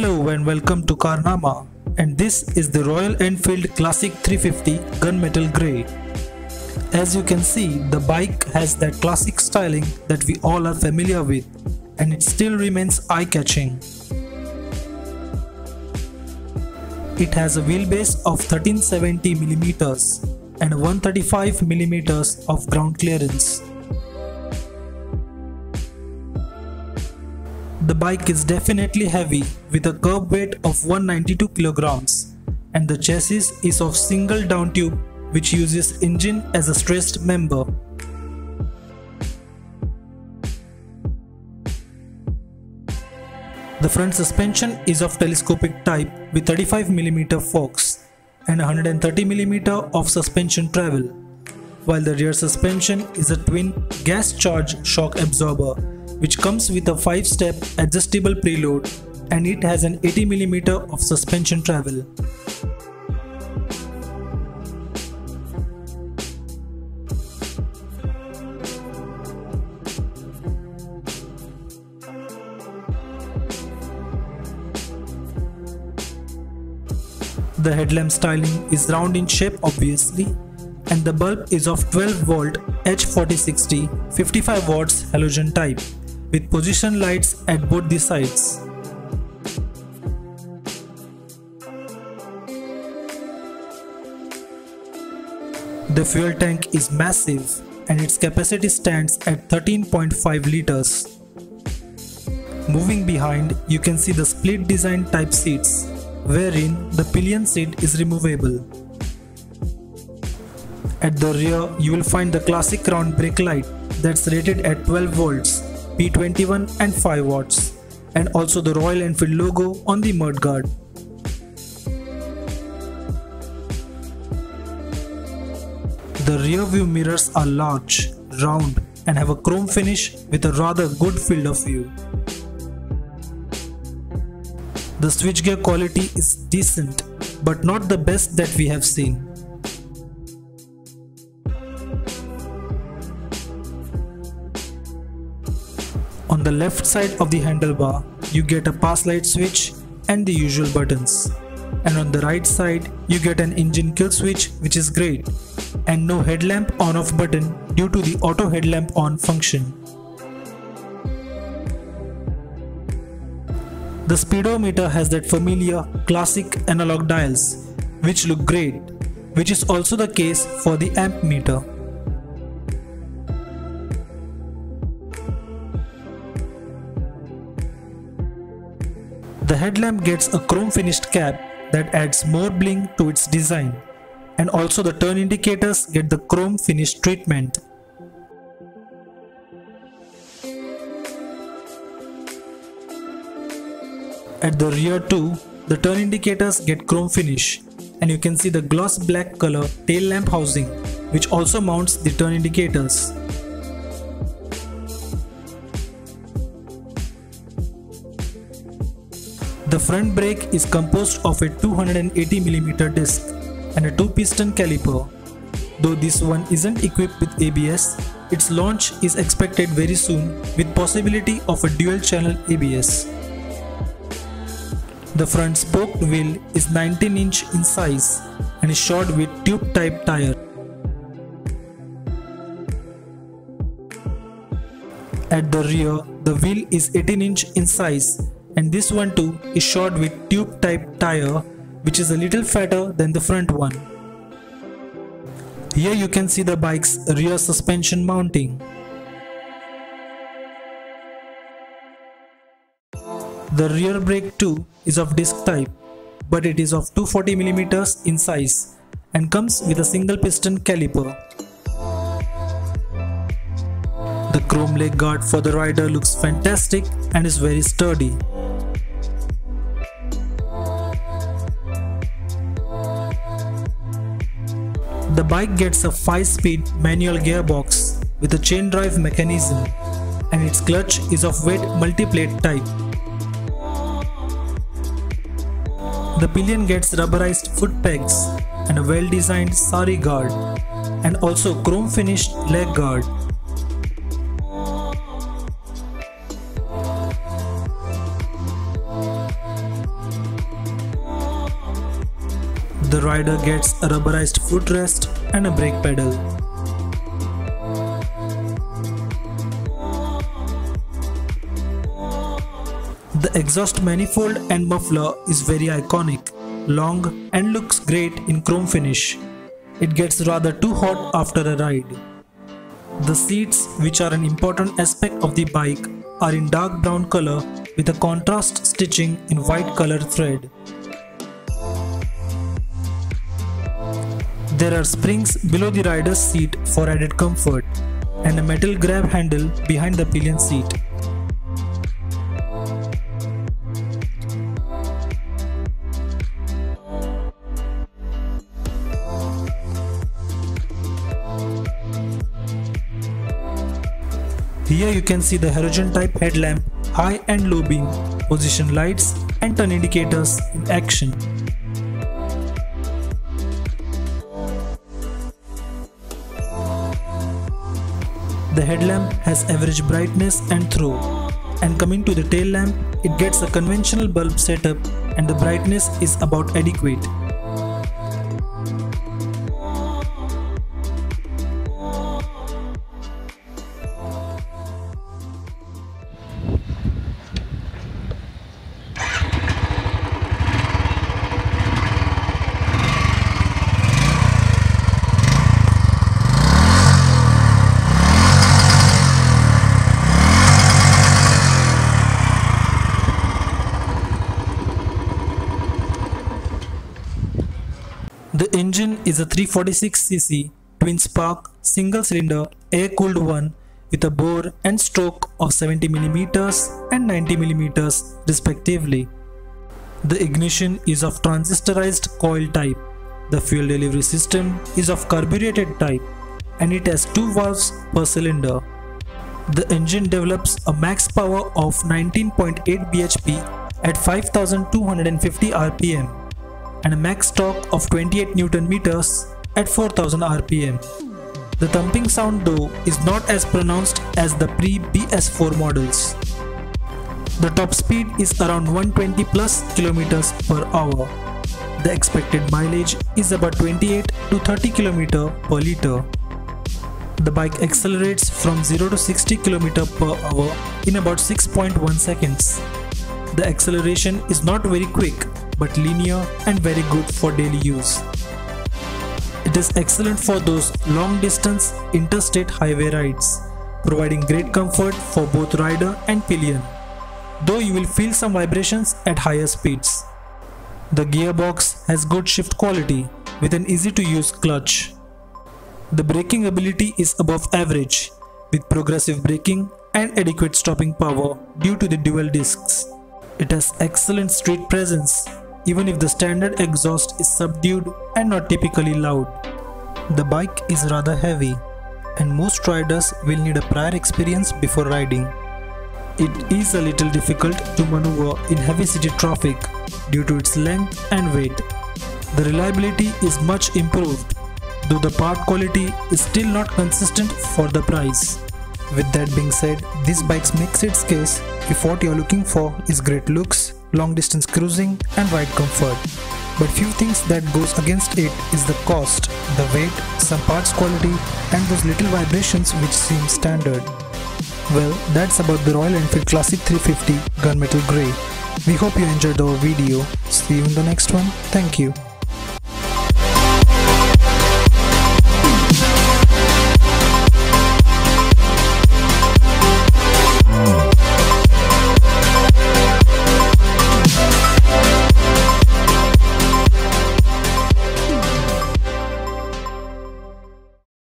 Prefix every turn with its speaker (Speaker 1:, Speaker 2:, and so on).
Speaker 1: Hello and welcome to Carnama, and this is the Royal Enfield Classic 350 Gunmetal Grey. As you can see, the bike has that classic styling that we all are familiar with, and it still remains eye-catching. It has a wheelbase of 1370mm and 135mm of ground clearance. The bike is definitely heavy with a curb weight of 192 kg, and the chassis is of single down tube which uses engine as a stressed member. The front suspension is of telescopic type with 35mm forks and 130mm of suspension travel, while the rear suspension is a twin gas-charged shock absorber which comes with a 5-step adjustable preload, and it has an 80mm of suspension travel. The headlamp styling is round in shape obviously, and the bulb is of 12V H4060 55 watts halogen type with position lights at both the sides. The fuel tank is massive and its capacity stands at 13.5 liters. Moving behind, you can see the split design type seats, wherein the pillion seat is removable. At the rear, you will find the classic round brake light that's rated at 12 volts, P21 and 5 watts, and also the Royal Enfield logo on the mudguard. The rear view mirrors are large, round, and have a chrome finish with a rather good field of view. The switchgear quality is decent, but not the best that we have seen. On the left side of the handlebar, you get a pass light switch and the usual buttons. And on the right side, you get an engine kill switch, which is great, and no headlamp on-off button due to the auto headlamp on function. The speedometer has that familiar classic analog dials, which look great, which is also the case for the amp meter. The headlamp gets a chrome finished cap that adds more bling to its design, and also the turn indicators get the chrome finished treatment. At the rear too, the turn indicators get chrome finish, and you can see the gloss black color tail lamp housing, which also mounts the turn indicators. The front brake is composed of a 280mm disc and a 2-piston caliper. Though this one isn't equipped with ABS, its launch is expected very soon with possibility of a dual-channel ABS. The front spoked wheel is 19-inch in size and is shod with tube-type tire. At the rear, the wheel is 18-inch in size, and this one too is shod with tube type tire, which is a little fatter than the front one. Here you can see the bike's rear suspension mounting. The rear brake too is of disc type, but it is of 240mm in size and comes with a single piston caliper. The chrome leg guard for the rider looks fantastic and is very sturdy. The bike gets a 5-speed manual gearbox with a chain drive mechanism, and its clutch is of weight multiplate type. The pillion gets rubberized foot pegs and a well-designed sari guard, and also chrome finished leg guard. The rider gets a rubberized footrest and a brake pedal. The exhaust manifold and muffler is very iconic, long and looks great in chrome finish. It gets rather too hot after a ride. The seats, which are an important aspect of the bike, are in dark brown color with a contrast stitching in white color thread. There are springs below the rider's seat for added comfort and a metal grab handle behind the pillion seat. Here you can see the halogen type headlamp, high and low beam, position lights and turn indicators in action. The headlamp has average brightness and throw, and coming to the tail lamp, it gets a conventional bulb setup and the brightness is about adequate. The engine is a 346cc twin-spark single-cylinder air-cooled one with a bore and stroke of 70mm and 90mm respectively. The ignition is of transistorized coil type. The fuel delivery system is of carbureted type and it has 2 valves per cylinder. The engine develops a max power of 19.8 bhp at 5250 rpm. And a max torque of 28 Nm at 4000 rpm. The thumping sound though is not as pronounced as the pre-BS4 models. The top speed is around 120 plus km per hour. The expected mileage is about 28 to 30 km per liter. The bike accelerates from 0 to 60 km per hour in about 6.1 seconds. The acceleration is not very quick but linear and very good for daily use. It is excellent for those long distance interstate highway rides, providing great comfort for both rider and pillion, though you will feel some vibrations at higher speeds. The gearbox has good shift quality with an easy to use clutch. The braking ability is above average with progressive braking and adequate stopping power due to the dual discs. It has excellent street presence even if the standard exhaust is subdued and not typically loud. The bike is rather heavy and most riders will need a prior experience before riding. It is a little difficult to maneuver in heavy city traffic due to its length and weight. The reliability is much improved, though the part quality is still not consistent for the price. With that being said, this bike makes its case if what you are looking for is great looks, long distance cruising and ride comfort. But few things that goes against it is the cost, the weight, some parts quality and those little vibrations which seem standard. Well, that's about the Royal Enfield Classic 350 Gunmetal Grey. We hope you enjoyed our video. See you in the next one. Thank you.